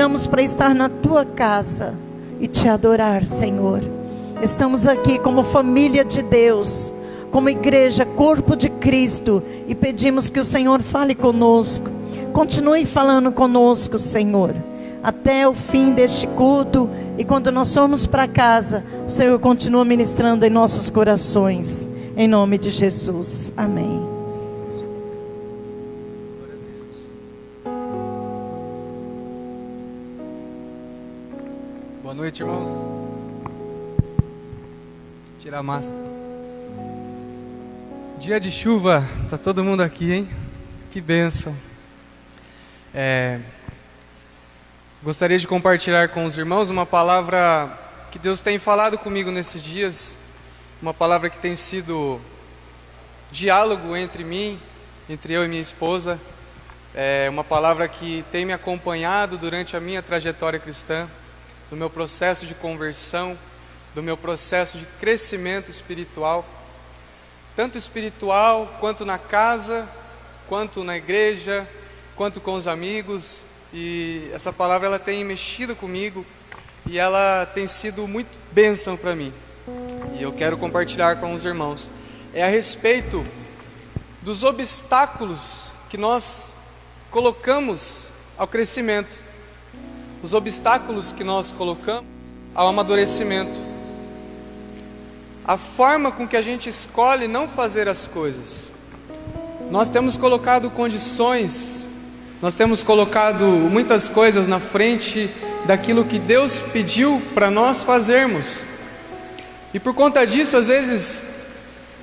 alegramos para estar na tua casa e te adorar, Senhor. Estamos aqui como família de Deus, como igreja, corpo de Cristo, e pedimos que o Senhor fale conosco. Continue falando conosco, Senhor, até o fim deste culto. E quando nós formos para casa, o Senhor continua ministrando em nossos corações. Em nome de Jesus. Amém. Boa noite, irmãos. Tirar a máscara. Dia de chuva, tá todo mundo aqui, hein? Que bênção. Gostaria de compartilhar com os irmãos uma palavra que Deus tem falado comigo nesses dias, uma palavra que tem sido diálogo entre mim, entre eu e minha esposa, uma palavra que tem me acompanhado durante a minha trajetória cristã, no meu processo de conversão, do meu processo de crescimento espiritual, tanto espiritual quanto na casa, quanto na igreja, quanto com os amigos. E essa palavra ela tem mexido comigo e ela tem sido muito bênção para mim. E eu quero compartilhar com os irmãos. É a respeito dos obstáculos que nós colocamos ao crescimento, os obstáculos que nós colocamos ao amadurecimento, a forma com que a gente escolhe não fazer as coisas. Nós temos colocado condições, nós temos colocado muitas coisas na frente daquilo que Deus pediu para nós fazermos. E por conta disso, às vezes,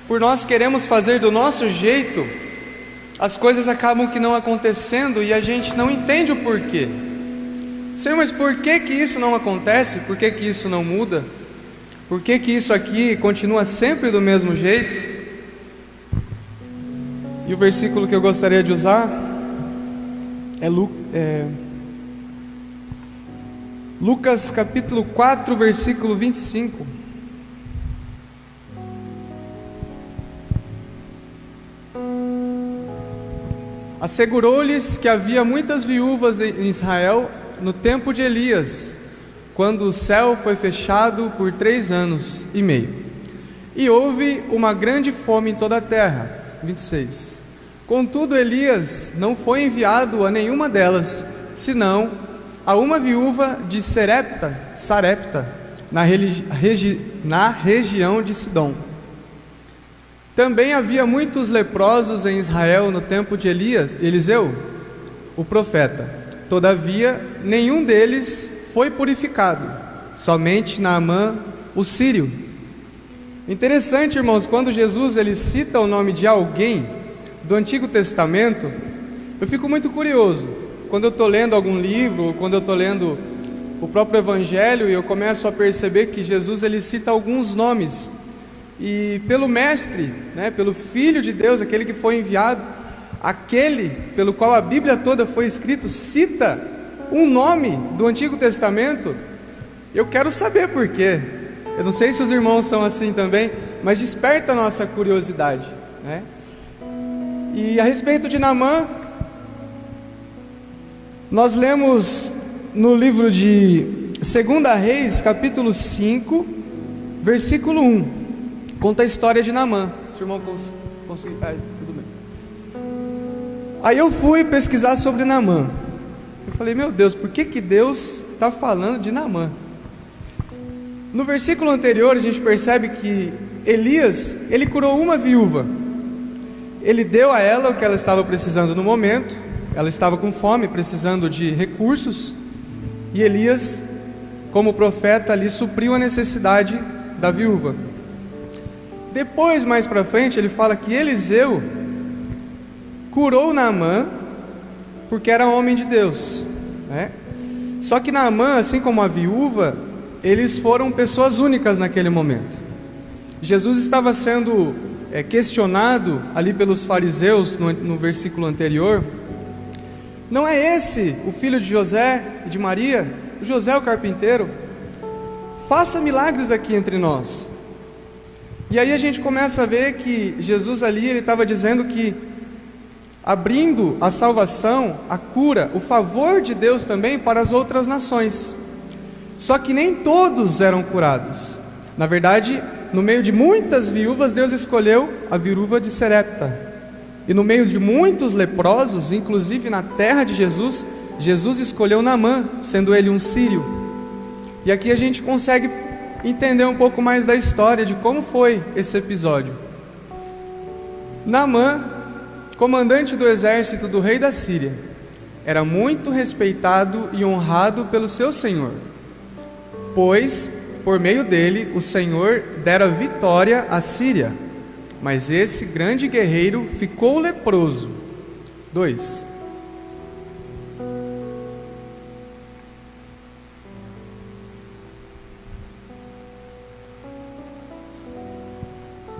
por nós queremos fazer do nosso jeito, as coisas acabam que não acontecendo e a gente não entende o porquê. Senhor, mas por que isso não acontece? Por que isso não muda? Por que isso aqui continua sempre do mesmo jeito? E o versículo que eu gostaria de usar é Lucas capítulo 4, versículo 25. Assegurou-lhes que havia muitas viúvas em Israel no tempo de Elias, quando o céu foi fechado por 3 anos e meio, e houve uma grande fome em toda a terra. 26. Contudo, Elias não foi enviado a nenhuma delas, senão a uma viúva de Sarepta, na região de Sidom. Também havia muitos leprosos em Israel no tempo de Eliseu, o profeta. Todavia, nenhum deles foi purificado, somente Naamã, o sírio. Interessante, irmãos, quando Jesus ele cita o nome de alguém do Antigo Testamento, eu fico muito curioso. Quando eu estou lendo algum livro, quando eu estou lendo o próprio Evangelho, e eu começo a perceber que Jesus ele cita alguns nomes, e pelo Mestre, pelo Filho de Deus, aquele que foi enviado, aquele pelo qual a Bíblia toda foi escrita, cita um nome do Antigo Testamento. Eu quero saber por quê. Eu não sei se os irmãos são assim também, mas desperta a nossa curiosidade, E a respeito de Naamã, nós lemos no livro de 2 Reis, capítulo 5, versículo 1. Conta a história de Naamã. Se o irmão conseguir, tudo bem. Aí eu fui pesquisar sobre Naamã. Eu falei, meu Deus, por que Deus está falando de Naamã? No versículo anterior a gente percebe que Elias, ele curou uma viúva. Ele deu a ela o que ela estava precisando no momento. Ela estava com fome, precisando de recursos. E Elias, como profeta, ali supriu a necessidade da viúva. Depois, mais para frente, ele fala que Eliseu curou Naamã porque era homem de Deus, Só que Naamã, assim como a viúva, eles foram pessoas únicas naquele momento. Jesus estava sendo questionado ali pelos fariseus no versículo anterior. Não é esse o filho de José e de Maria? O José o carpinteiro? Faça milagres aqui entre nós. E aí a gente começa a ver que Jesus ali, ele estava dizendo que abrindo a salvação, a cura, o favor de Deus também para as outras nações. Só que nem todos eram curados. Na verdade, no meio de muitas viúvas, Deus escolheu a viúva de Serepta. E no meio de muitos leprosos, inclusive na terra de Jesus, Jesus escolheu Naamã, sendo ele um sírio. E aqui a gente consegue entender um pouco mais da história de como foi esse episódio. Naamã, comandante do exército do rei da Síria, era muito respeitado e honrado pelo seu senhor, pois por meio dele o Senhor dera vitória à Síria. Mas esse grande guerreiro ficou leproso. 2.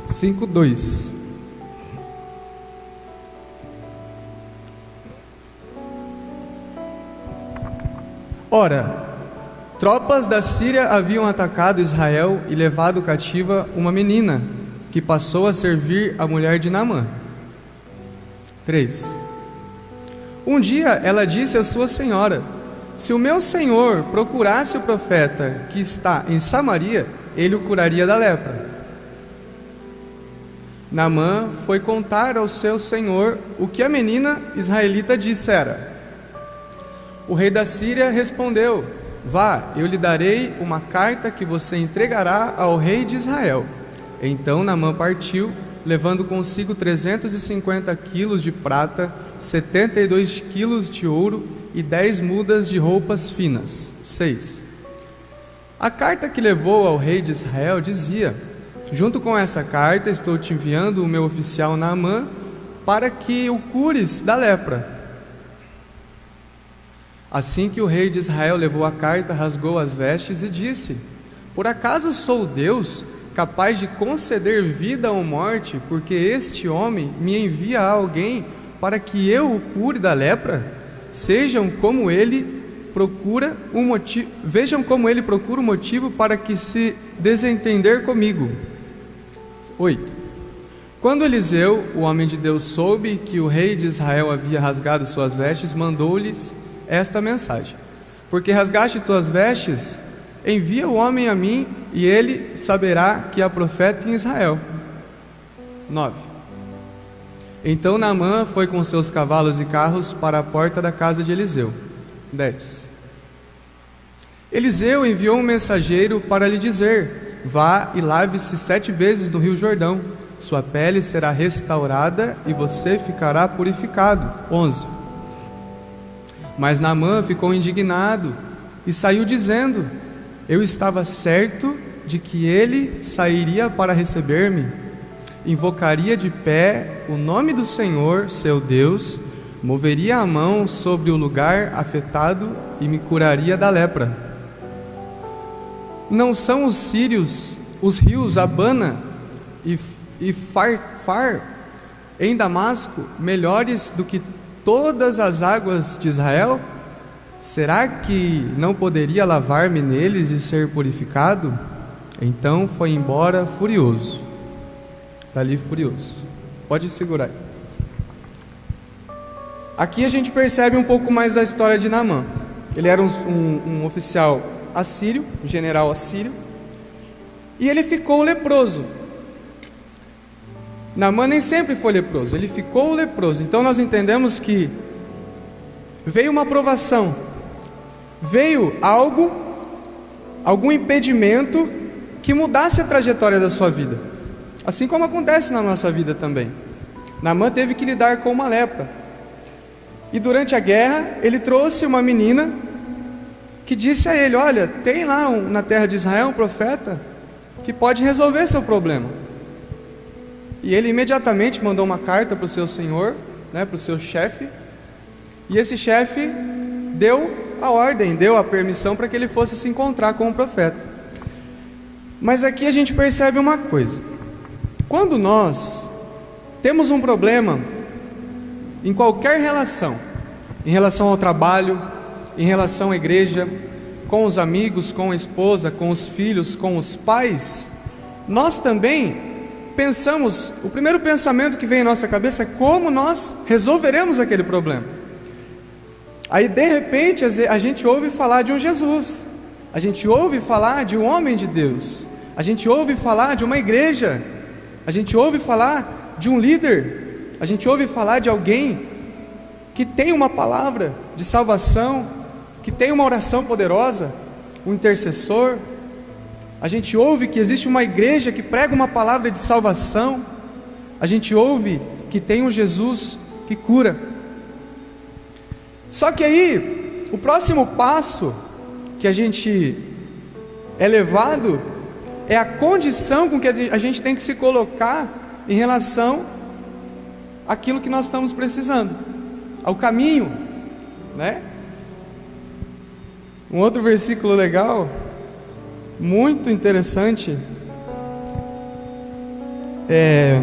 Cinco, 2. Ora, tropas da Síria haviam atacado Israel e levado cativa uma menina, que passou a servir a mulher de Naamã. 3. Um dia ela disse à sua senhora: se o meu senhor procurasse o profeta que está em Samaria, ele o curaria da lepra. Naamã foi contar ao seu senhor o que a menina israelita dissera. O rei da Síria respondeu: vá, eu lhe darei uma carta que você entregará ao rei de Israel. Então Naamã partiu, levando consigo 350 quilos de prata, 72 quilos de ouro e 10 mudas de roupas finas. 6. A carta que levou ao rei de Israel dizia: junto com essa carta estou te enviando o meu oficial Naamã para que o cures da lepra. Assim que o rei de Israel levou a carta, rasgou as vestes e disse: por acaso sou Deus, capaz de conceder vida ou morte, porque este homem me envia a alguém para que eu o cure da lepra? Vejam como ele procura um motivo para que se desentender comigo. 8. Quando Eliseu, o homem de Deus, soube que o rei de Israel havia rasgado suas vestes, mandou-lhes esta mensagem: porque rasgaste tuas vestes, envia o homem a mim, e ele saberá que há profeta em Israel. 9. Então Naamã foi com seus cavalos e carros para a porta da casa de Eliseu. 10. Eliseu enviou um mensageiro para lhe dizer: vá e lave-se 7 vezes no rio Jordão, sua pele será restaurada e você ficará purificado. 11. Mas Naamã ficou indignado e saiu dizendo: eu estava certo de que ele sairia para receber-me, invocaria de pé o nome do Senhor, seu Deus, moveria a mão sobre o lugar afetado e me curaria da lepra. Não são os sírios, os rios Abana e Farfar em Damasco melhores do que todas as águas de Israel? Será que não poderia lavar-me neles e ser purificado? Então foi embora furioso. Dali furioso. Pode segurar aí. Aqui a gente percebe um pouco mais a história de Naamã. Ele era um oficial assírio, um general assírio, e ele ficou leproso. Naamã nem sempre foi leproso, ele ficou leproso. Então nós entendemos que veio uma provação, veio algum impedimento que mudasse a trajetória da sua vida, assim como acontece na nossa vida também. Naamã teve que lidar com uma lepra, e durante a guerra ele trouxe uma menina que disse a ele: olha, tem lá na terra de Israel um profeta que pode resolver seu problema. E ele imediatamente mandou uma carta para o seu senhor, para o seu chefe, e esse chefe deu a ordem, deu a permissão para que ele fosse se encontrar com o profeta. Mas aqui a gente percebe uma coisa: quando nós temos um problema em qualquer relação, em relação ao trabalho, em relação à igreja, com os amigos, com a esposa, com os filhos, com os pais, nós também pensamos, o primeiro pensamento que vem em nossa cabeça é como nós resolveremos aquele problema. Aí de repente a gente ouve falar de um Jesus, a gente ouve falar de um homem de Deus, a gente ouve falar de uma igreja, a gente ouve falar de um líder, a gente ouve falar de alguém que tem uma palavra de salvação, que tem uma oração poderosa, um intercessor. A gente ouve que existe uma igreja que prega uma palavra de salvação. A gente ouve que tem um Jesus que cura. Só que aí, o próximo passo que a gente é levado é a condição com que a gente tem que se colocar em relação àquilo que nós estamos precisando, ao caminho, né? Um outro versículo legal, muito interessante, é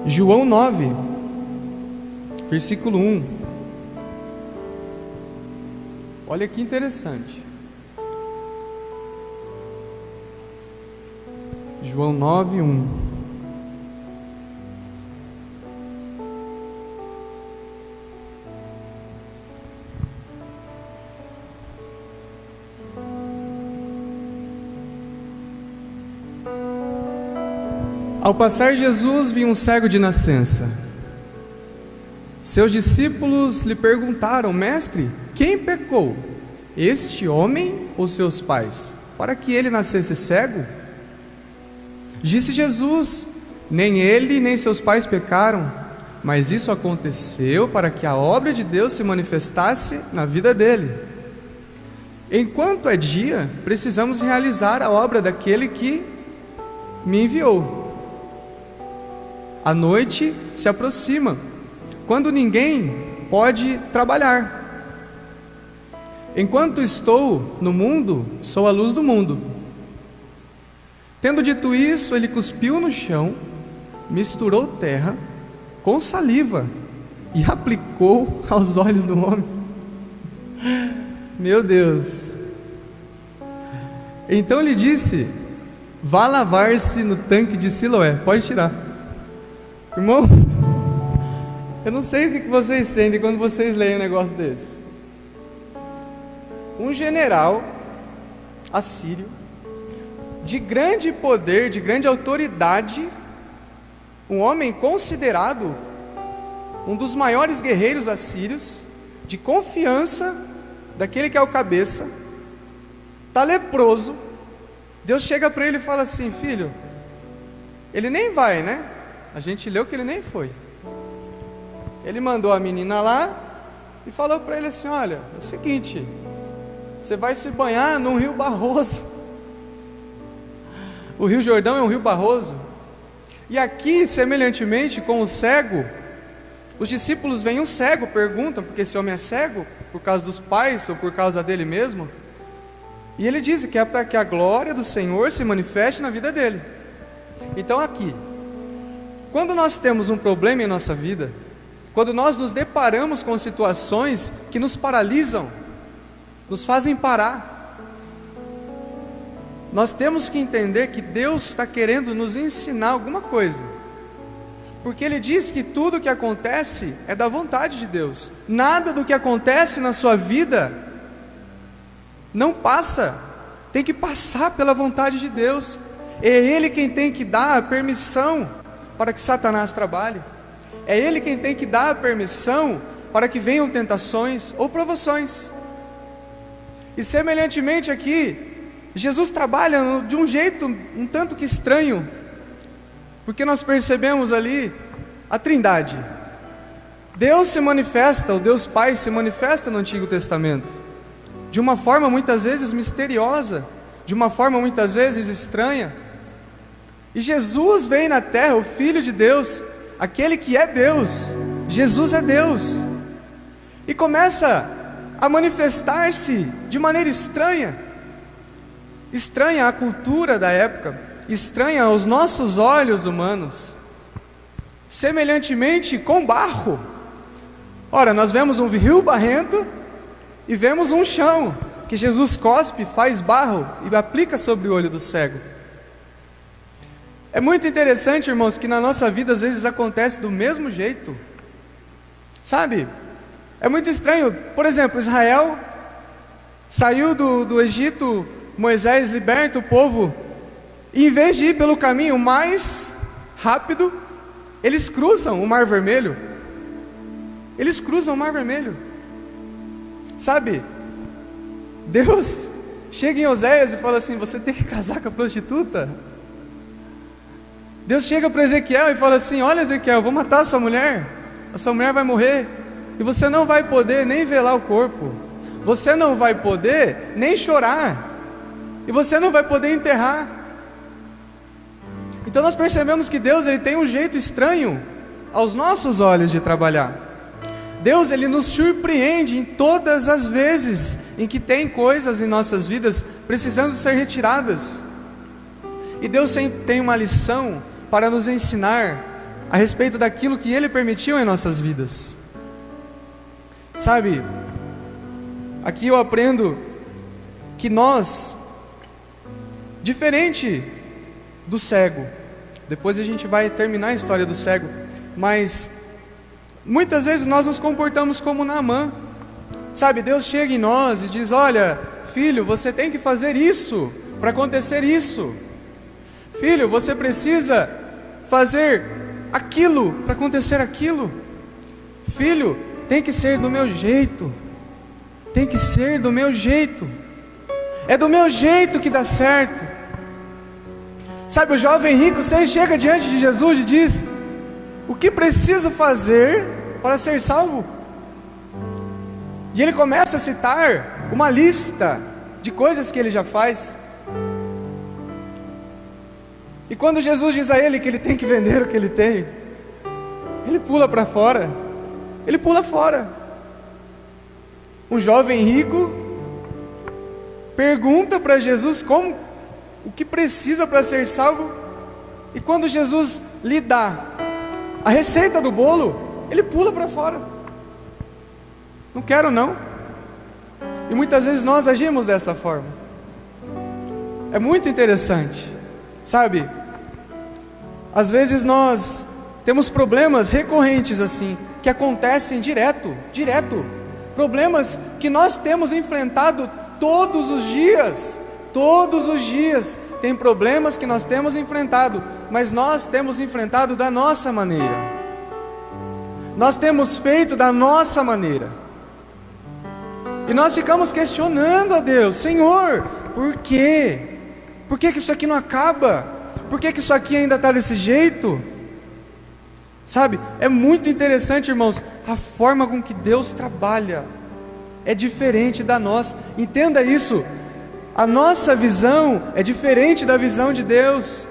João 9, versículo 1. Olha que interessante. João 9, 1. Ao passar Jesus viu um cego de nascença. Seus discípulos lhe perguntaram: Mestre, quem pecou, este homem ou seus pais, para que ele nascesse cego? Disse Jesus: nem ele nem seus pais pecaram, mas isso aconteceu para que a obra de Deus se manifestasse na vida dele. Enquanto é dia, precisamos realizar a obra daquele que me enviou. A noite se aproxima, quando ninguém pode trabalhar. Enquanto estou no mundo, sou a luz do mundo. Tendo dito isso, ele cuspiu no chão, misturou terra com saliva e aplicou aos olhos do homem. Meu Deus! Então lhe disse: vá lavar-se no tanque de Siloé. Pode tirar. Irmãos, eu não sei o que vocês sentem quando vocês leem um negócio desse. Um general assírio, de grande poder, de grande autoridade, um homem considerado um dos maiores guerreiros assírios, de confiança daquele que é o cabeça, está leproso. Deus chega para ele e fala assim: filho, ele nem vai, né? A gente leu que ele nem foi. Ele mandou a menina lá e falou para ele assim: olha, é o seguinte, você vai se banhar num rio barroso. O rio Jordão é um rio barroso. E aqui, semelhantemente com o cego, os discípulos veem um cego, perguntam, porque esse homem é cego, por causa dos pais ou por causa dele mesmo. E ele diz que é para que a glória do Senhor se manifeste na vida dele. Então aqui, quando nós temos um problema em nossa vida, quando nós nos deparamos com situações que nos paralisam, nos fazem parar, nós temos que entender que Deus está querendo nos ensinar alguma coisa, porque Ele diz que tudo o que acontece é da vontade de Deus. Nada do que acontece na sua vida não passa, tem que passar pela vontade de Deus. É Ele quem tem que dar a permissão para que Satanás trabalhe. É Ele quem tem que dar a permissão para que venham tentações ou provações. E semelhantemente aqui, Jesus trabalha de um jeito um tanto que estranho, porque nós percebemos ali a Trindade. Deus se manifesta, o Deus Pai se manifesta no Antigo Testamento, de uma forma muitas vezes misteriosa, de uma forma muitas vezes estranha. E Jesus vem na terra, o Filho de Deus, aquele que é Deus, Jesus é Deus, e começa a manifestar-se de maneira estranha, estranha à cultura da época, estranha aos nossos olhos humanos, semelhantemente com barro. Ora, nós vemos um rio barrento e vemos um chão, que Jesus cospe, faz barro e aplica sobre o olho do cego. É muito interessante, irmãos, que na nossa vida às vezes acontece do mesmo jeito. Sabe? É muito estranho. Por exemplo, Israel saiu do Egito, Moisés liberta o povo, e em vez de ir pelo caminho mais rápido, eles cruzam o Mar Vermelho. Eles cruzam o Mar Vermelho. Sabe? Deus chega em Oséias e fala assim: você tem que casar com a prostituta. Deus chega para Ezequiel e fala assim: olha, Ezequiel, eu vou matar a sua mulher vai morrer, e você não vai poder nem velar o corpo, você não vai poder nem chorar, e você não vai poder enterrar. Então nós percebemos que Deus, ele tem um jeito estranho aos nossos olhos de trabalhar. Deus, ele nos surpreende em todas as vezes em que tem coisas em nossas vidas precisando ser retiradas. E Deus sempre tem uma lição para nos ensinar a respeito daquilo que Ele permitiu em nossas vidas. Sabe, aqui eu aprendo que nós, diferente do cego, depois a gente vai terminar a história do cego, mas muitas vezes nós nos comportamos como Naamã. Sabe, Deus chega em nós e diz: olha, filho, você tem que fazer isso para acontecer isso. Filho, você precisa fazer aquilo para acontecer aquilo. Filho, tem que ser do meu jeito. Tem que ser do meu jeito. É do meu jeito que dá certo. Sabe, o jovem rico chega diante de Jesus e diz: o que preciso fazer para ser salvo? E ele começa a citar uma lista de coisas que ele já faz. E quando Jesus diz a ele que ele tem que vender o que ele tem, ele pula para fora. Ele pula fora. Um jovem rico pergunta para Jesus o que precisa para ser salvo. E quando Jesus lhe dá a receita do bolo, ele pula para fora. Não quero não. E muitas vezes nós agimos dessa forma. É muito interessante. Sabe, às vezes nós temos problemas recorrentes assim, que acontecem direto, problemas que nós temos enfrentado todos os dias, tem problemas que nós temos enfrentado, mas nós temos enfrentado da nossa maneira, nós temos feito da nossa maneira, e nós ficamos questionando a Deus: Senhor, por quê? Por que isso aqui não acaba? Por que isso aqui ainda está desse jeito? Sabe, é muito interessante, irmãos, a forma com que Deus trabalha é diferente da nossa. Entenda isso, a nossa visão é diferente da visão de Deus.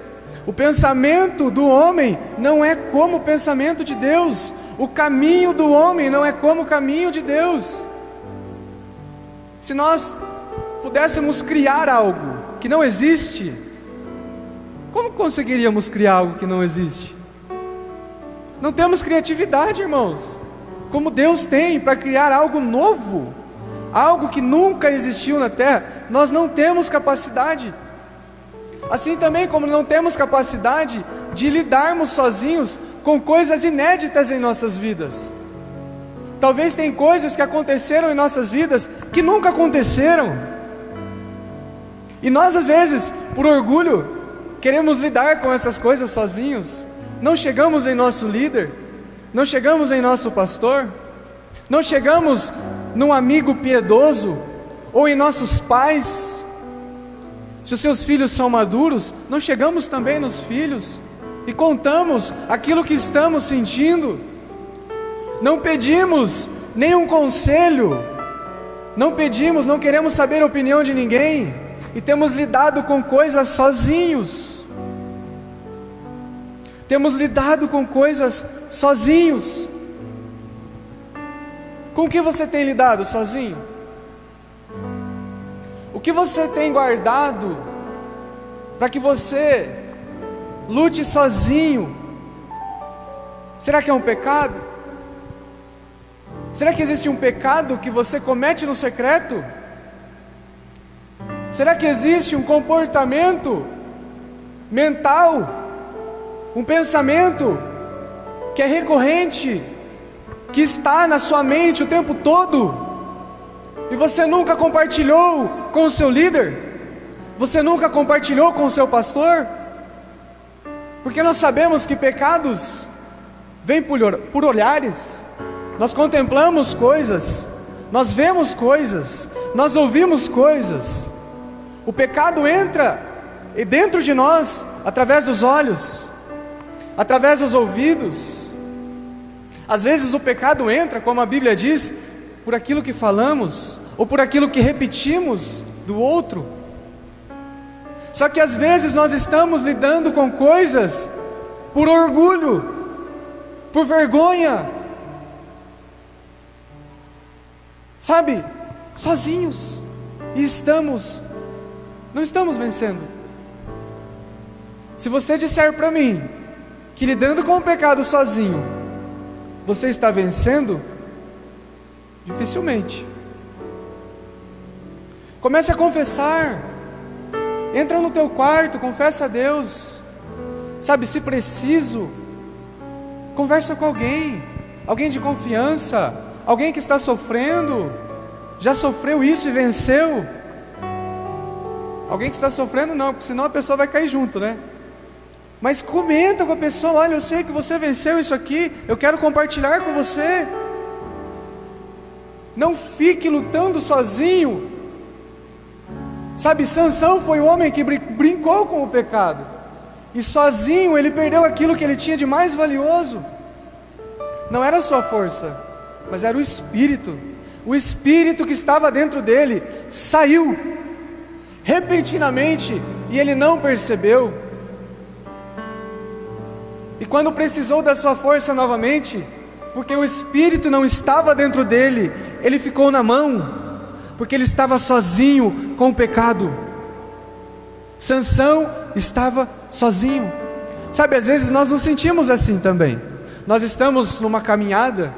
O pensamento do homem não é como o pensamento de Deus. O caminho do homem não é como o caminho de Deus. Se nós pudéssemos criar algo que não existe, como conseguiríamos criar algo que não existe? Não temos criatividade, irmãos, como Deus tem para criar algo novo, algo que nunca existiu na terra. Nós não temos capacidade. Assim também como não temos capacidade de lidarmos sozinhos com coisas inéditas em nossas vidas. Talvez tem coisas que aconteceram em nossas vidas que nunca aconteceram. E nós às vezes, por orgulho, queremos lidar com essas coisas sozinhos. Não chegamos em nosso líder, não chegamos em nosso pastor, não chegamos num amigo piedoso, ou em nossos pais. Se os seus filhos são maduros, não chegamos também nos filhos e contamos aquilo que estamos sentindo. Não pedimos nenhum conselho, não queremos saber a opinião de ninguém, e temos lidado com coisas sozinhos. Temos lidado com coisas sozinhos. Com o que você tem lidado sozinho? O que você tem guardado para que você lute sozinho? Será que é um pecado? Será que existe um pecado que você comete no secreto? Será que existe um comportamento mental, um pensamento que é recorrente, que está na sua mente o tempo todo, e você nunca compartilhou com o seu líder? Você nunca compartilhou com o seu pastor? Porque nós sabemos que pecados vêm por olhares. Nós contemplamos coisas, nós vemos coisas, nós ouvimos coisas. O pecado entra dentro de nós através dos olhos, através dos ouvidos. Às vezes o pecado entra, como a Bíblia diz, por aquilo que falamos, ou por aquilo que repetimos do outro. Só que às vezes nós estamos lidando com coisas por orgulho, por vergonha, sabe, sozinhos, e não estamos vencendo. Se você disser para mim que lidando com o pecado sozinho você está vencendo, dificilmente. Comece a confessar. Entra no teu quarto, confessa a Deus. Sabe, se preciso, conversa com alguém de confiança, alguém que está sofrendo, já sofreu isso e venceu. Alguém que está sofrendo não, porque senão a pessoa vai cair junto, né? Mas comenta com a pessoa: olha, eu sei que você venceu isso aqui, eu quero compartilhar com você. Não fique lutando sozinho. Sabe, Sansão foi o homem que brincou com o pecado, e sozinho ele perdeu aquilo que ele tinha de mais valioso. Não era a sua força, mas era o Espírito. O Espírito que estava dentro dele saiu repentinamente e ele não percebeu. E quando precisou da sua força novamente, porque o Espírito não estava dentro dele, ele ficou na mão, porque ele estava sozinho com o pecado. Sansão estava sozinho. Sabe, às vezes nós nos sentimos assim também. Nós estamos numa caminhada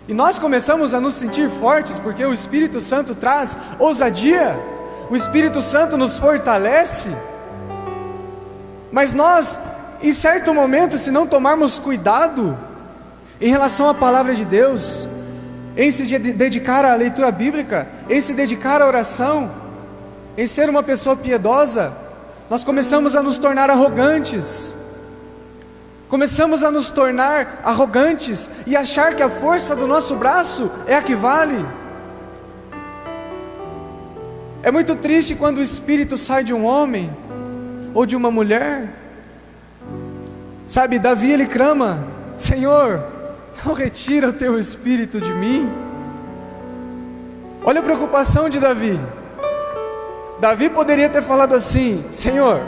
e nós começamos a nos sentir fortes, porque o Espírito Santo traz ousadia, o Espírito Santo nos fortalece. Mas nós, em certo momento, se não tomarmos cuidado em relação à palavra de Deus, em se dedicar à leitura bíblica, em se dedicar à oração, em ser uma pessoa piedosa, nós começamos a nos tornar arrogantes. Começamos a nos tornar arrogantes e achar que a força do nosso braço é a que vale. É muito triste quando o Espírito sai de um homem ou de uma mulher. Sabe, Davi, ele clama: Senhor, não retira o teu Espírito de mim. Olha a preocupação de Davi. Davi poderia ter falado assim: Senhor,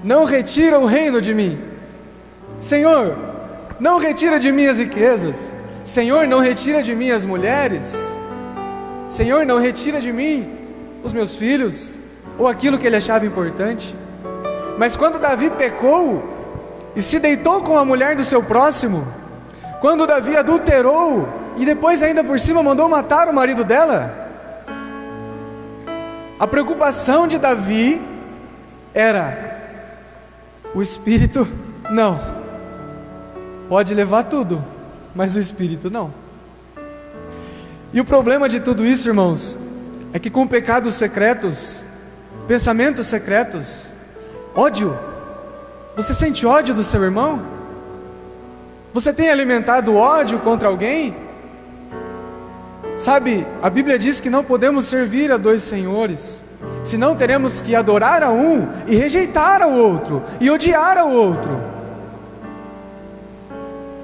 não retira o reino de mim. Senhor, não retira de mim as riquezas. Senhor, não retira de mim as mulheres. Senhor, não retira de mim os meus filhos, ou aquilo que ele achava importante. Mas quando Davi pecou e se deitou com a mulher do seu próximo, quando Davi adulterou e depois ainda por cima mandou matar o marido dela, a preocupação de Davi era: o Espírito não. Pode levar tudo, mas o Espírito não. E o problema de tudo isso, irmãos, é que com pecados secretos, pensamentos secretos, ódio. Você sente ódio do seu irmão? Você tem alimentado ódio contra alguém? Sabe, a Bíblia diz que não podemos servir a dois senhores, senão teremos que adorar a um e rejeitar ao outro, e odiar ao outro.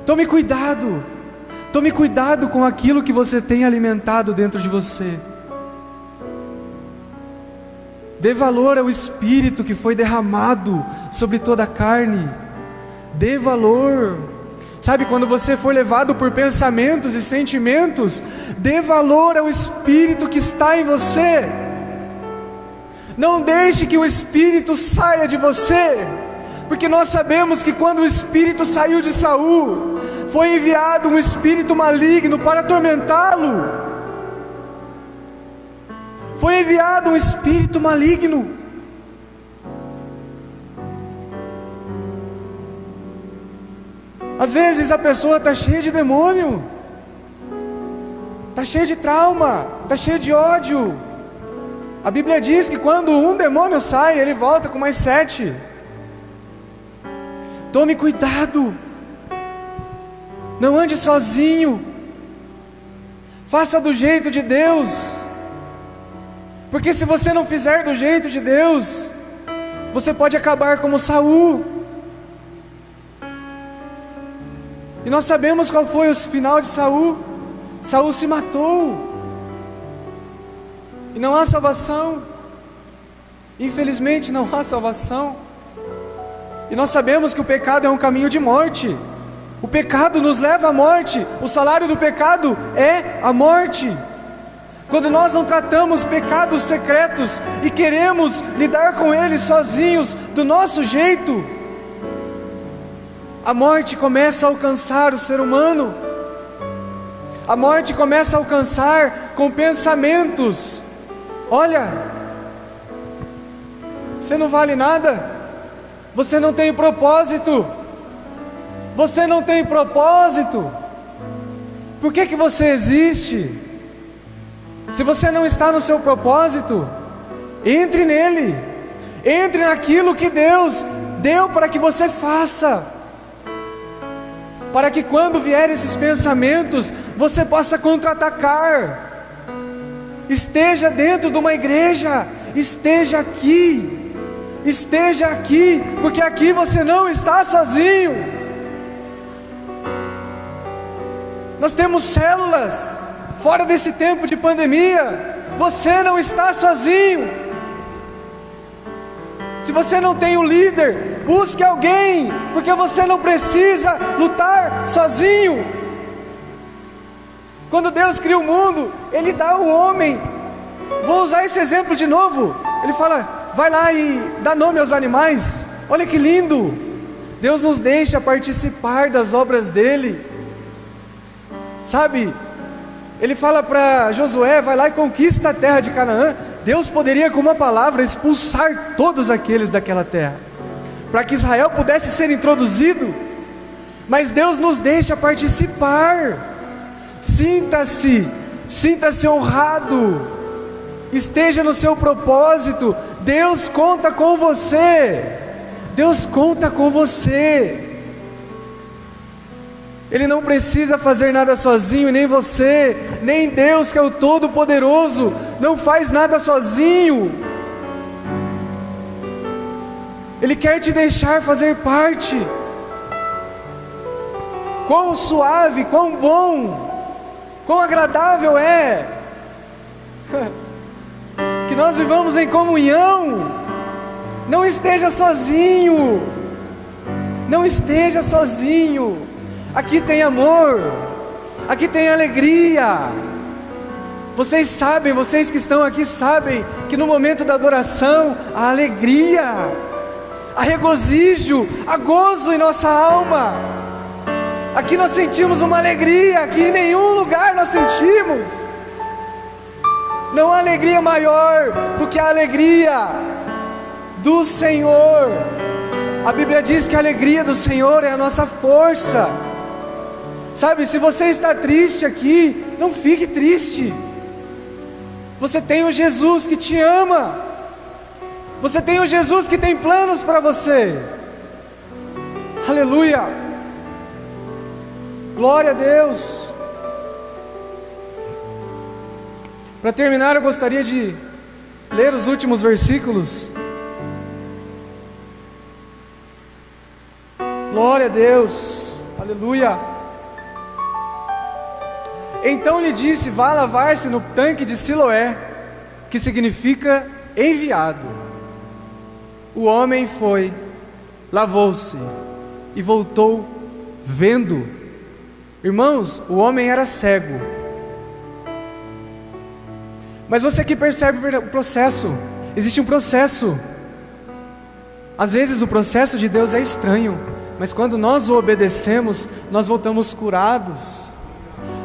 Tome cuidado com aquilo que você tem alimentado dentro de você. Dê valor ao Espírito que foi derramado sobre toda a carne. Dê valor. Sabe, quando você for levado por pensamentos e sentimentos, dê valor ao Espírito que está em você. Não deixe que o Espírito saia de você, porque nós sabemos que quando o Espírito saiu de Saul, foi enviado um espírito maligno para atormentá-lo. Foi enviado um espírito maligno. Às vezes a pessoa está cheia de demônio, está cheia de trauma, está cheia de ódio. A Bíblia diz que quando um demônio sai, ele volta com mais 7. Tome cuidado, não ande sozinho, faça do jeito de Deus, porque se você não fizer do jeito de Deus, você pode acabar como Saul. E nós sabemos qual foi o final de Saul. Saul se matou. E não há salvação. Infelizmente não há salvação. E nós sabemos que o pecado é um caminho de morte. O pecado nos leva à morte. O salário do pecado é a morte. Quando nós não tratamos pecados secretos e queremos lidar com eles sozinhos, do nosso jeito, a morte começa a alcançar o ser humano. A morte começa a alcançar com pensamentos. Olha, você não vale nada, você não tem propósito, você não tem propósito, por que você existe? Se você não está no seu propósito, entre nele, entre naquilo que Deus deu para que você faça, para que quando vier esses pensamentos, você possa contra-atacar. Esteja dentro de uma igreja, esteja aqui, porque aqui você não está sozinho. Nós temos células, fora desse tempo de pandemia, você não está sozinho. Se você não tem um líder, busque alguém, porque você não precisa lutar sozinho. Quando Deus cria o mundo, Ele dá ao homem, vou usar esse exemplo de novo, Ele fala, vai lá e dá nome aos animais. Olha que lindo, Deus nos deixa participar das obras dEle, sabe? Ele fala para Josué, vai lá e conquista a terra de Canaã. Deus poderia com uma palavra expulsar todos aqueles daquela terra, para que Israel pudesse ser introduzido, mas Deus nos deixa participar. Sinta-se honrado, esteja no seu propósito. Deus conta com você, Deus conta com você. Ele não precisa fazer nada sozinho, nem você, nem Deus que é o Todo-Poderoso, não faz nada sozinho. Ele quer te deixar fazer parte. Quão suave, quão bom, quão agradável é que nós vivamos em comunhão. Não esteja sozinho, não esteja sozinho. Aqui tem amor, aqui tem alegria. Vocês sabem, vocês que estão aqui sabem que no momento da adoração há alegria, há regozijo, há gozo em nossa alma. Aqui nós sentimos uma alegria que em nenhum lugar nós sentimos. Não há alegria maior do que a alegria do Senhor. A Bíblia diz que a alegria do Senhor é a nossa força. Sabe, se você está triste aqui, não fique triste. Você tem um Jesus que te ama. Você tem um Jesus que tem planos para você. Aleluia. Glória a Deus. Para terminar, eu gostaria de ler os últimos versículos. Glória a Deus. Aleluia. Então lhe disse, vá lavar-se no tanque de Siloé, que significa enviado. O homem foi, lavou-se e voltou vendo. Irmãos, o homem era cego. Mas você aqui percebe o processo. Existe um processo. Às vezes o processo de Deus é estranho, mas quando nós o obedecemos, nós voltamos curados,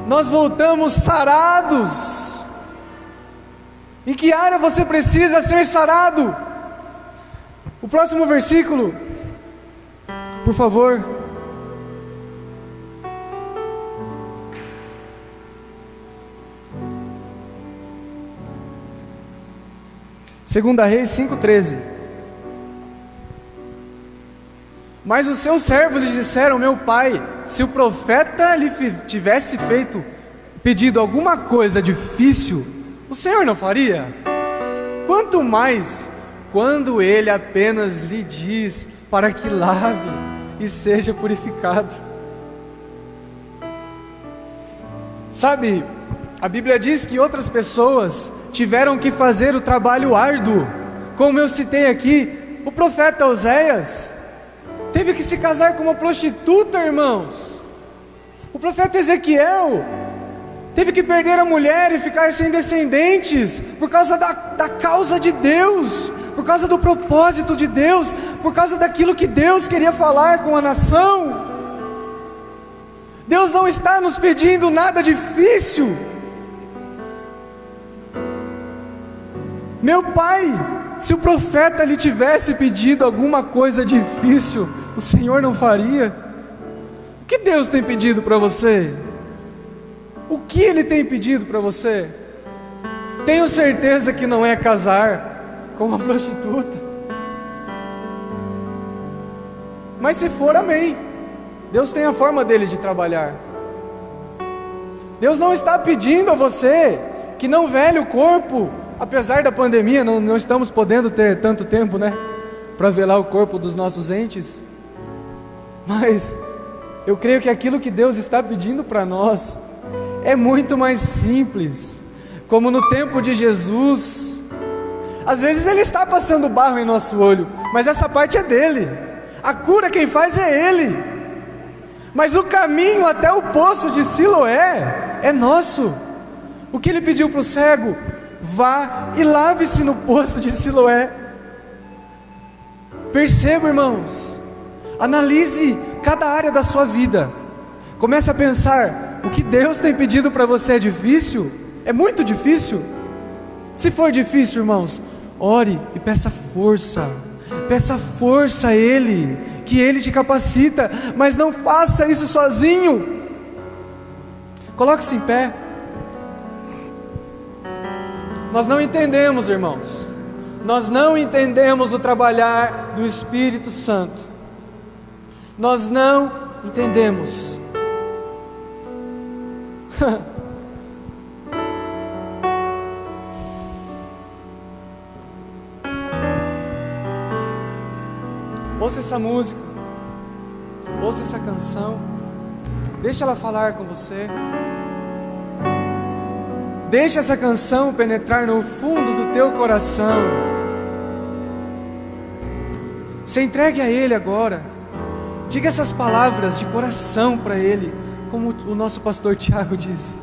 nós voltamos sarados. Em que área você precisa ser sarado? O próximo versículo, por favor. Segunda Reis 5:13. Mas os seus servos lhe disseram: meu pai, se o profeta lhe tivesse pedido alguma coisa difícil, o Senhor não faria? Quanto mais quando ele apenas lhe diz para que lave e seja purificado. Sabe, a Bíblia diz que outras pessoas tiveram que fazer o trabalho árduo. Como eu citei aqui, o profeta Oséias teve que se casar com uma prostituta, irmãos. O profeta Ezequiel teve que perder a mulher e ficar sem descendentes, por causa da causa de Deus, por causa do propósito de Deus, por causa daquilo que Deus queria falar com a nação. Deus não está nos pedindo nada difícil. Meu pai, se o profeta lhe tivesse pedido alguma coisa difícil, o Senhor não faria? O que Deus tem pedido para você? O que Ele tem pedido para você? Tenho certeza que não é casar com uma prostituta. Mas se for, amém. Deus tem a forma dele de trabalhar. Deus não está pedindo a você que não velhe o corpo. Apesar da pandemia, não estamos podendo ter tanto tempo, né, para velar o corpo dos nossos entes. Mas eu creio que aquilo que Deus está pedindo para nós é muito mais simples. Como no tempo de Jesus, às vezes Ele está passando barro em nosso olho, mas essa parte é dele. A cura quem faz é Ele. Mas o caminho até o poço de Siloé é nosso. O que Ele pediu para o cego? Vá e lave-se no poço de Siloé. Perceba, irmãos, analise cada área da sua vida. Comece a pensar: o que Deus tem pedido para você é difícil? É muito difícil? Se for difícil, irmãos, ore e peça força. Peça força a Ele, que Ele te capacita, mas não faça isso sozinho. Coloque-se em pé. Nós não entendemos, irmãos, nós não entendemos o trabalhar do Espírito Santo. Nós não entendemos. Ouça essa música, ouça essa canção, deixa ela falar com você. Deixa essa canção penetrar no fundo do teu coração. Se entregue a Ele agora. Diga essas palavras de coração para Ele, como o nosso pastor Tiago disse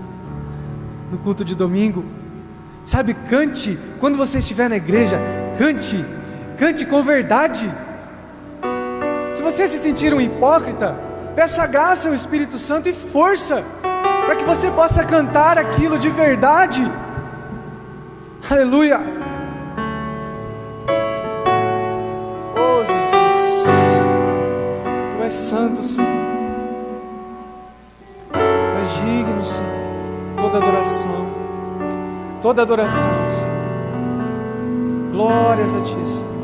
no culto de domingo. Sabe, cante. Quando você estiver na igreja, cante. Cante com verdade. Se você se sentir um hipócrita, peça graça ao Espírito Santo e força, para que você possa cantar aquilo de verdade. Aleluia. Oh Jesus, Tu és santo, Senhor. Tu és digno, Senhor. Toda adoração, Senhor. Glórias a Ti, Senhor.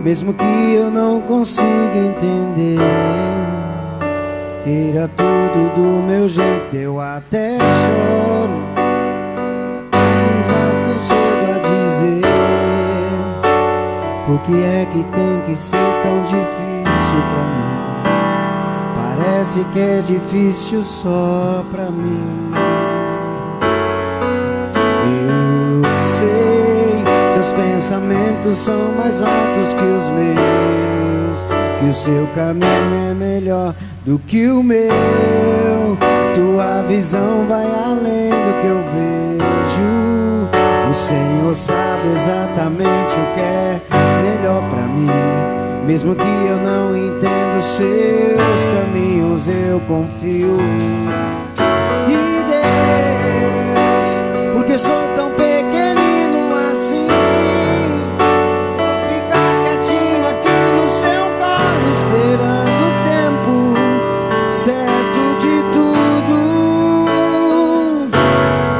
Mesmo que eu não consiga entender, queira tudo do meu jeito, eu até choro. Exato, chego a dizer, por que é que tem que ser tão difícil pra mim? Parece parece que é difícil só pra mim. Eu sei, seus pensamentos são mais altos que os meus, que o seu caminho é melhor do que o meu. Tua visão vai além do que eu vejo. O Senhor sabe exatamente o que é melhor pra mim. Mesmo que eu não entenda os seus caminhos, eu confio. E Deus, porque sou tão pequenino assim, vou ficar quietinho aqui no seu colo, esperando o tempo certo de tudo,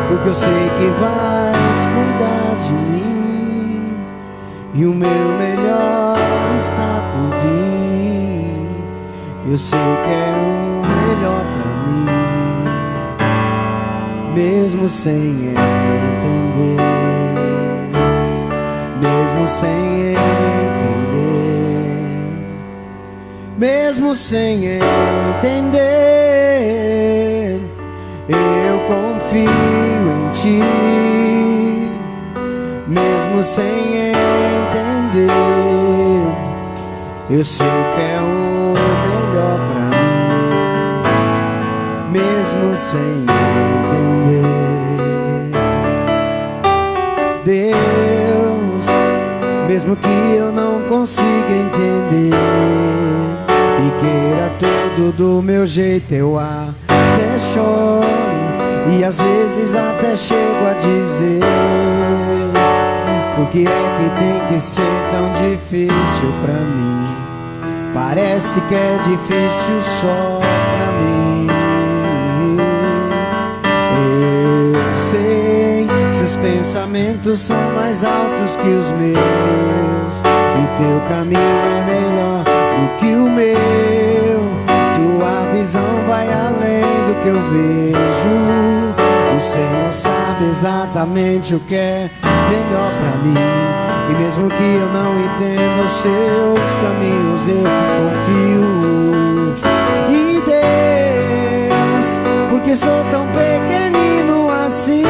porque eu sei que vais cuidar de mim, e o meu melhor está por vir. Eu sei que é o melhor pra mim, mesmo sem entender, mesmo sem entender, mesmo sem entender, eu confio em ti, mesmo sem entender. Eu sei que é o melhor pra mim, mesmo sem entender. Deus, mesmo que eu não consiga entender e queira tudo do meu jeito, eu até choro e às vezes até chego a dizer: por que é que tem que ser tão difícil pra mim? Parece que é difícil só pra mim. Eu sei, seus pensamentos são mais altos que os meus, e teu caminho é melhor do que o meu. Tua visão vai além do que eu vejo. O Senhor sabe exatamente o que é melhor pra mim, e mesmo que eu não entenda os seus caminhos, eu confio. E Deus, porque sou tão pequenino assim,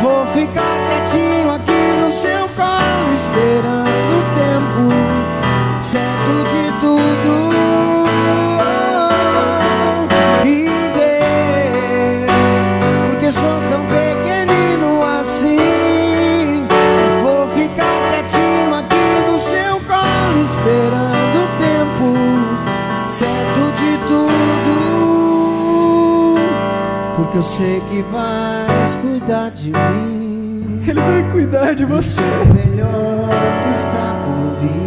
vou ficar quietinho aqui no seu colo, esperando o tempo certo de tudo. E Deus, porque sou tão pequenino assim, vou ficar quietinho aqui no seu colo, esperando o tempo certo de tudo, porque eu sei que vais cuidar de mim. Ele vai cuidar de você. O melhor está por vir.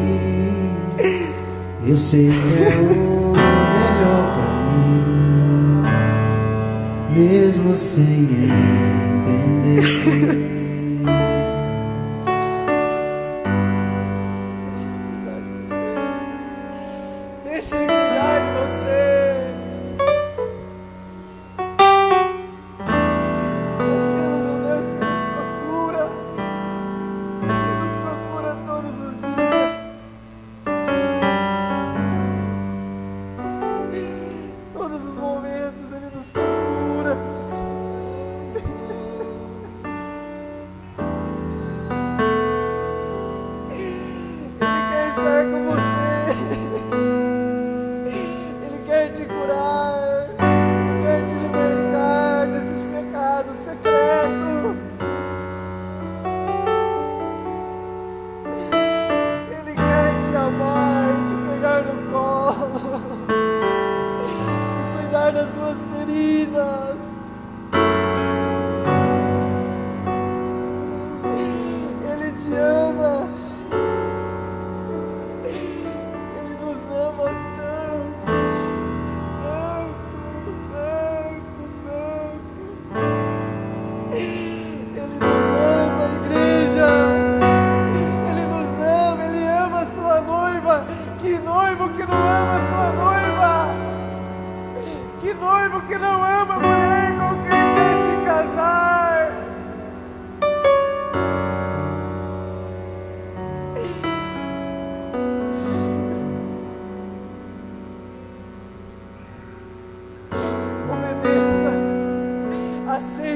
Eu sei que é o melhor pra mim, mesmo sem entender. Deixa ele cuidar de você. Nós temos um Deus que nos procura, Ele nos procura todos os dias. Todos os momentos Ele nos procura. Ele quer estar com você. Ele quer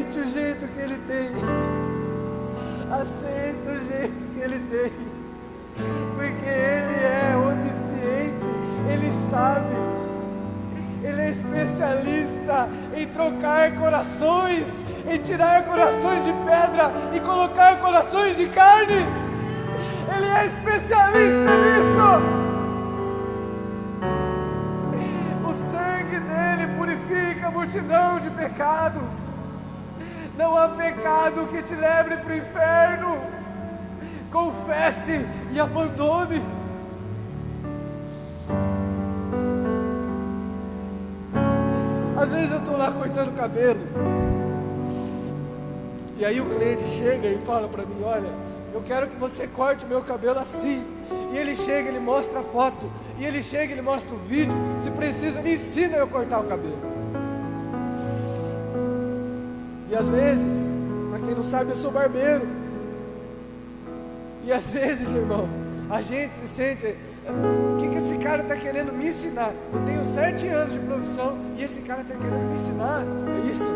Aceite o jeito que Ele tem. Aceite o jeito que Ele tem. Porque Ele é onisciente, Ele sabe. Ele é especialista em trocar corações, em tirar corações de pedra e colocar corações de carne. Ele é especialista nisso. O sangue dele purifica a multidão de pecados. Não há pecado que te leve para o inferno. Confesse e abandone. Às vezes eu estou lá cortando o cabelo, e aí o cliente chega e fala para mim: olha, eu quero que você corte o meu cabelo assim. E ele chega, ele mostra a foto, e ele chega, ele mostra o vídeo. Se precisa, ele ensina eu a cortar o cabelo. E às vezes, para quem não sabe, eu sou barbeiro. E às vezes, irmão, a gente se sente: o que esse cara está querendo me ensinar? Eu tenho 7 anos de profissão e esse cara está querendo me ensinar. É isso.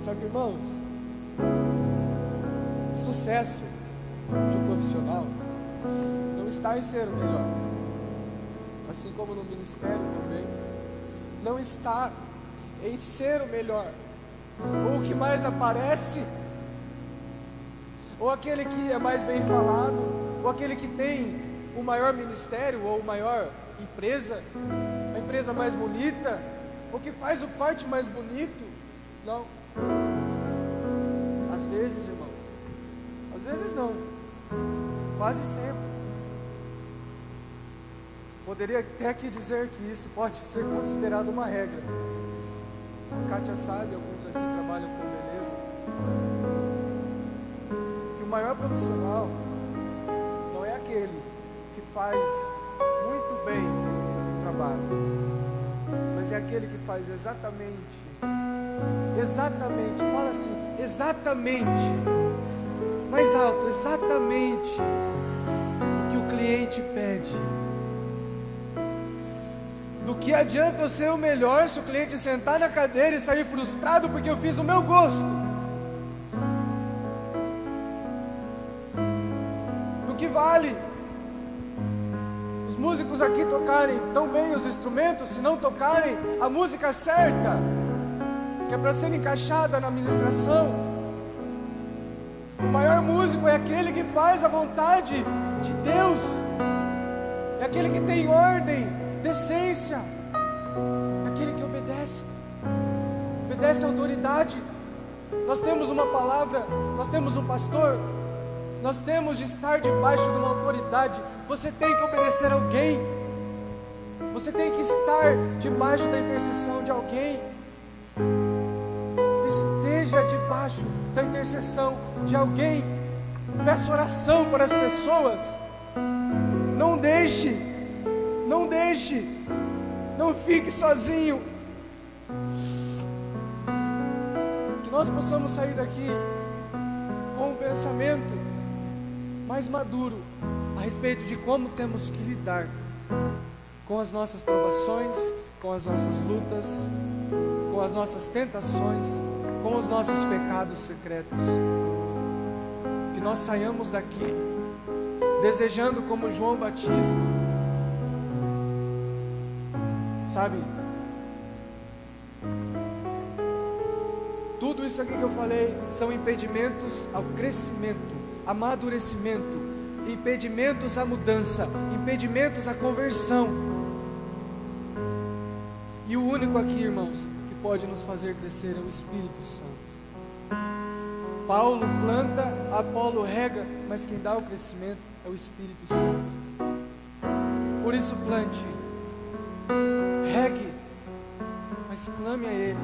Só que, irmãos, o sucesso de um profissional não está em ser o melhor, assim como no ministério também. Não está em ser o melhor, ou o que mais aparece, ou aquele que é mais bem falado, ou aquele que tem o maior ministério, ou a maior empresa, a empresa mais bonita, ou que faz o corte mais bonito. Não. Às vezes, irmão, às vezes não, quase sempre. Poderia até aqui dizer que isso pode ser considerado uma regra. A Kátia sabe, alguns aqui trabalham com beleza, que o maior profissional não é aquele que faz muito bem o trabalho, mas é aquele que faz exatamente, fala assim, exatamente, mais alto, exatamente o que o cliente pede. Do que adianta eu ser o melhor se o cliente sentar na cadeira e sair frustrado porque eu fiz o meu gosto? Do que vale os músicos aqui tocarem tão bem os instrumentos, se não tocarem a música certa, que é para ser encaixada na ministração? O maior músico é aquele que faz a vontade de Deus, é aquele que tem ordem, decência, aquele que obedece à autoridade. Nós temos uma palavra, nós temos um pastor, nós temos de estar debaixo de uma autoridade. Você tem que obedecer a alguém, você tem que estar debaixo da intercessão de alguém. Esteja debaixo da intercessão de alguém. Peça oração para as pessoas. Não deixe, não fique sozinho. Que nós possamos sair daqui com um pensamento mais maduro a respeito de como temos que lidar com as nossas provações, com as nossas lutas, com as nossas tentações, com os nossos pecados secretos. Que nós saiamos daqui desejando, como João Batista, sabe, tudo isso aqui que eu falei são impedimentos ao crescimento, amadurecimento, impedimentos à mudança, impedimentos à conversão. E o único aqui, irmãos, que pode nos fazer crescer é o Espírito Santo. Paulo planta, Apolo rega, mas quem dá o crescimento é o Espírito Santo. Por isso plante, regue, mas clame a Ele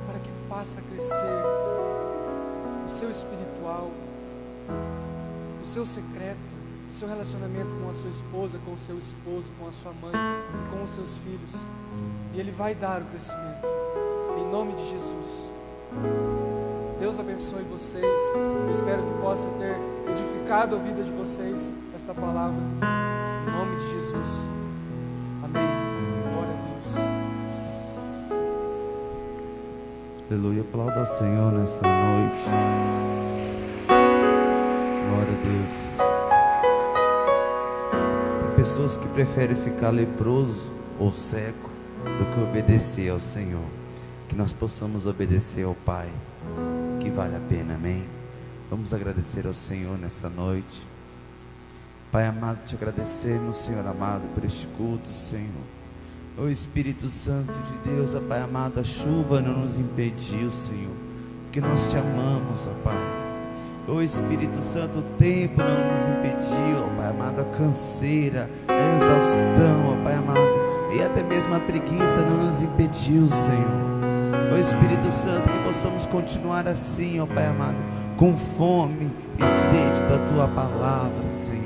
para que faça crescer o seu espiritual, o seu secreto, o seu relacionamento com a sua esposa, com o seu esposo, com a sua mãe, com os seus filhos. E Ele vai dar o crescimento, em nome de Jesus. Deus abençoe vocês. Eu espero que possa ter edificado a vida de vocês esta palavra, em nome de Jesus. Amém. Glória a Deus. Aleluia, aplauda ao Senhor nessa noite. Glória a Deus. Tem pessoas que preferem ficar leproso ou cego do que obedecer ao Senhor. Que nós possamos obedecer ao Pai, que vale a pena, amém? Vamos agradecer ao Senhor nessa noite. Pai amado, te agradecemos, Senhor amado, por este culto, Senhor. Ô Espírito Santo de Deus, ó Pai amado, a chuva não nos impediu, Senhor, porque nós te amamos, ó Pai. Ô Espírito Santo, o tempo não nos impediu, ó Pai amado, a canseira, a exaustão, ó Pai amado, e até mesmo a preguiça não nos impediu, Senhor. Ó Espírito Santo, que possamos continuar assim, ó Pai amado, com fome e sede da Tua palavra, Senhor.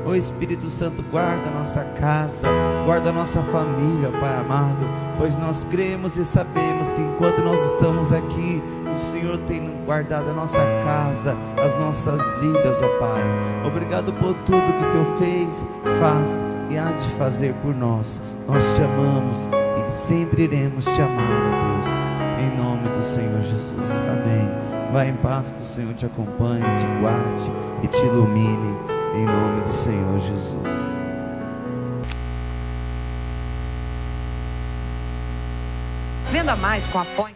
Ó Espírito Santo, guarda a nossa casa, guarda a nossa família, Pai amado, pois nós cremos e sabemos que enquanto nós estamos aqui, o Senhor tem guardado a nossa casa, as nossas vidas, ó Pai. Obrigado por tudo que o Senhor fez, faz e há de fazer por nós. Nós te amamos e sempre iremos te amar, ó Deus, em nome do Senhor Jesus, amém. Vai em paz, que o Senhor te acompanhe, te guarde e te ilumine, em nome do Senhor Jesus. Venda mais com Apoio.